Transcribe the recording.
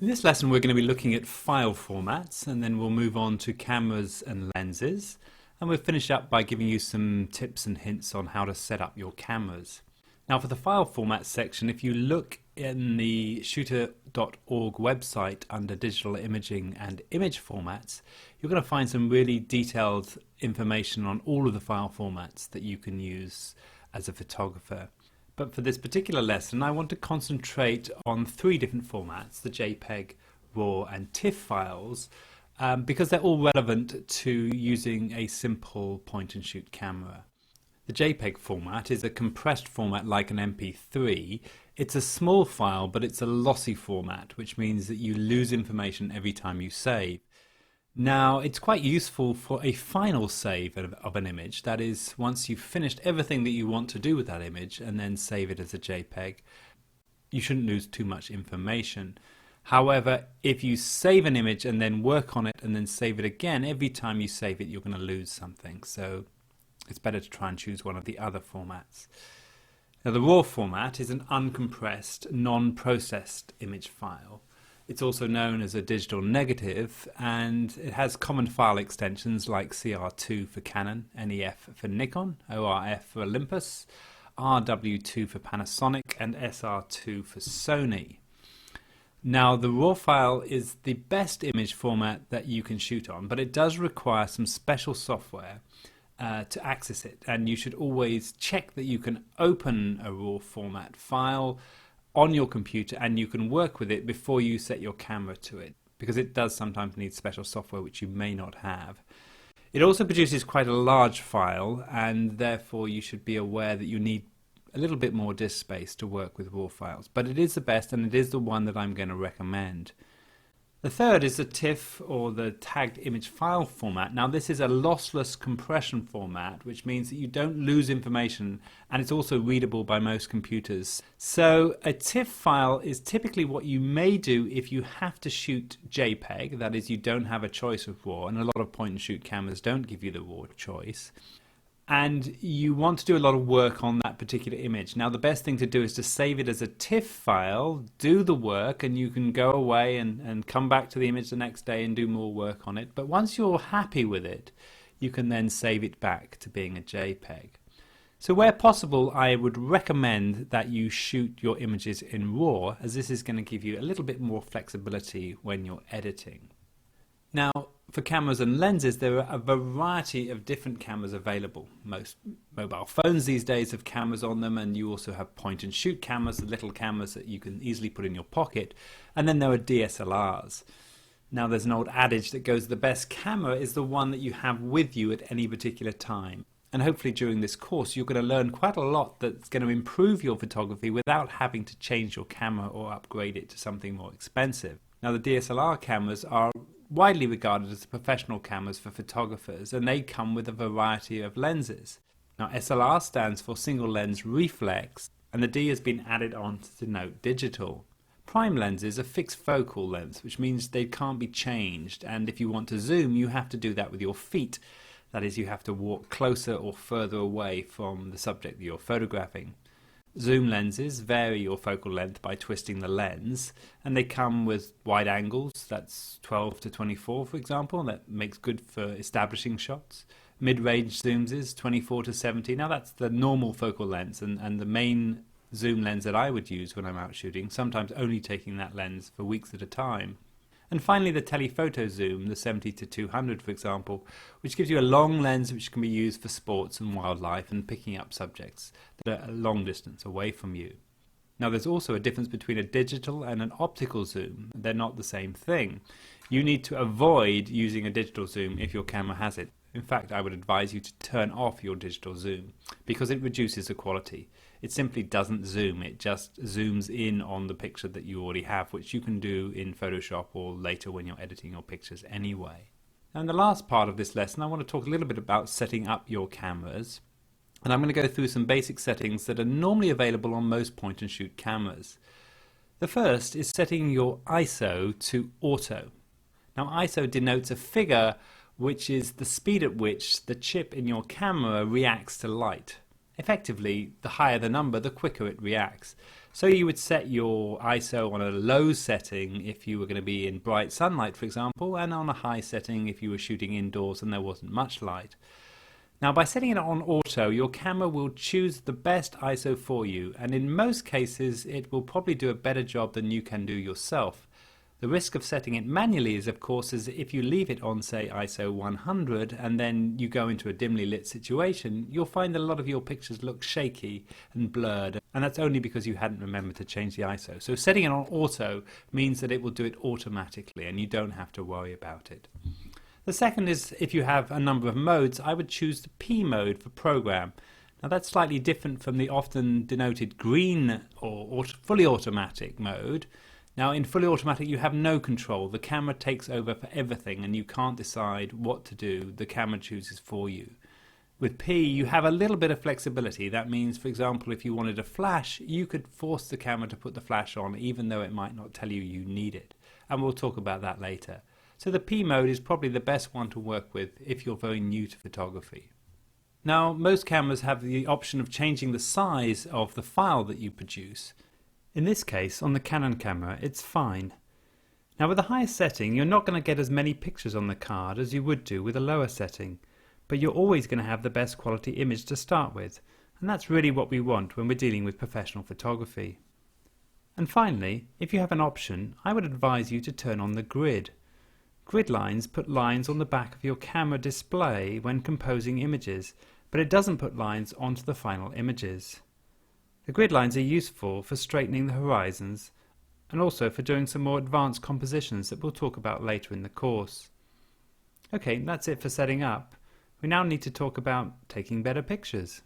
In this lesson we're going to be looking at file formats, and then we'll move on to cameras and lenses, and we'll finish up by giving you some tips and hints on how to set up your cameras. Now for the file format section, if you look in the shooter.org website under digital imaging and image formats, you're going to find some really detailed information on all of the file formats that you can use as a photographer. But for this particular lesson, I want to concentrate on three different formats, the JPEG, RAW and TIFF files, because they're all relevant to using a simple point-and-shoot camera. The JPEG format is a compressed format like an MP3. It's a small file, but it's a lossy format, which means that you lose information every time you save. Now, it's quite useful for a final save of an image. That is, once you've finished everything that you want to do with that image and then save it as a JPEG, you shouldn't lose too much information. However, if you save an image and then work on it and then save it again, every time you save it, you're going to lose something. So it's better to try and choose one of the other formats. Now, the RAW format is an uncompressed, non-processed image file. It's also known as a digital negative, and it has common file extensions like CR2 for Canon, NEF for Nikon, ORF for Olympus, RW2 for Panasonic, and SR2 for Sony. Now, the RAW file is the best image format that you can shoot on, but it does require some special software to access it, and you should always check that you can open a RAW format file on your computer and you can work with it before you set your camera to it, because it does sometimes need special software which you may not have. It also produces quite a large file, and therefore you should be aware that you need a little bit more disk space to work with RAW files, but it is the best and it is the one that I'm going to recommend. The third is the TIFF, or the tagged image file format. Now this is a lossless compression format, which means that you don't lose information, and it's also readable by most computers. So a TIFF file is typically what you may do if you have to shoot JPEG, that is, you don't have a choice of RAW, and a lot of point-and-shoot cameras don't give you the RAW choice, and you want to do a lot of work on that particular image. Now the best thing to do is to save it as a TIFF file, do the work, and you can go away and come back to the image the next day and do more work on it. But once you're happy with it, you can then save it back to being a JPEG. So where possible, I would recommend that you shoot your images in RAW, as this is going to give you a little bit more flexibility when you're editing. Now, for cameras and lenses, there are a variety of different cameras available. Most mobile phones these days have cameras on them, and you also have point-and-shoot cameras, the little cameras that you can easily put in your pocket, and then there are DSLRs. Now there's an old adage that goes, the best camera is the one that you have with you at any particular time. And hopefully during this course you're going to learn quite a lot that's going to improve your photography without having to change your camera or upgrade it to something more expensive. Now the DSLR cameras are widely regarded as professional cameras for photographers, and they come with a variety of lenses. Now SLR stands for single lens reflex, and the D has been added on to denote digital. Prime lenses are fixed focal lengths, which means they can't be changed, and if you want to zoom you have to do that with your feet. That is, you have to walk closer or further away from the subject that you're photographing. Zoom lenses vary your focal length by twisting the lens, and they come with wide angles, that's 12 to 24 for example, that makes good for establishing shots. Mid-range zooms is 24 to 70, now that's the normal focal length and the main zoom lens that I would use when I'm out shooting, sometimes only taking that lens for weeks at a time. And finally the telephoto zoom, the 70 to 200 for example, which gives you a long lens which can be used for sports and wildlife and picking up subjects that are a long distance away from you. Now there's also a difference between a digital and an optical zoom. They're not the same thing. You need to avoid using a digital zoom if your camera has it. In fact, I would advise you to turn off your digital zoom because it reduces the quality. It simply doesn't zoom, it just zooms in on the picture that you already have, which you can do in Photoshop or later when you're editing your pictures anyway. Now in the last part of this lesson I want to talk a little bit about setting up your cameras, and I'm going to go through some basic settings that are normally available on most point-and-shoot cameras. The first is setting your ISO to auto. Now ISO denotes a figure which is the speed at which the chip in your camera reacts to light. Effectively, the higher the number, the quicker it reacts. So you would set your ISO on a low setting if you were going to be in bright sunlight, for example, and on a high setting if you were shooting indoors and there wasn't much light. Now, by setting it on auto, your camera will choose the best ISO for you, and in most cases it will probably do a better job than you can do yourself. The risk of setting it manually is, of course, if you leave it on, say, ISO 100 and then you go into a dimly lit situation, you'll find that a lot of your pictures look shaky and blurred, and that's only because you hadn't remembered to change the ISO. So setting it on auto means that it will do it automatically and you don't have to worry about it. The second is, if you have a number of modes, I would choose the P mode for program. Now that's slightly different from the often denoted green or fully automatic mode. Now in fully automatic you have no control. The camera takes over for everything and you can't decide what to do. The camera chooses for you. With P you have a little bit of flexibility. That means, for example, if you wanted a flash, you could force the camera to put the flash on even though it might not tell you you need it. And we'll talk about that later. So the P mode is probably the best one to work with if you're very new to photography. Now most cameras have the option of changing the size of the file that you produce. In this case, on the Canon camera, it's fine. Now with the highest setting, you're not going to get as many pictures on the card as you would do with a lower setting, but you're always going to have the best quality image to start with, and that's really what we want when we're dealing with professional photography. And finally, if you have an option, I would advise you to turn on the grid. Grid lines put lines on the back of your camera display when composing images, but it doesn't put lines onto the final images. The grid lines are useful for straightening the horizons and also for doing some more advanced compositions that we'll talk about later in the course. Okay, that's it for setting up. We now need to talk about taking better pictures.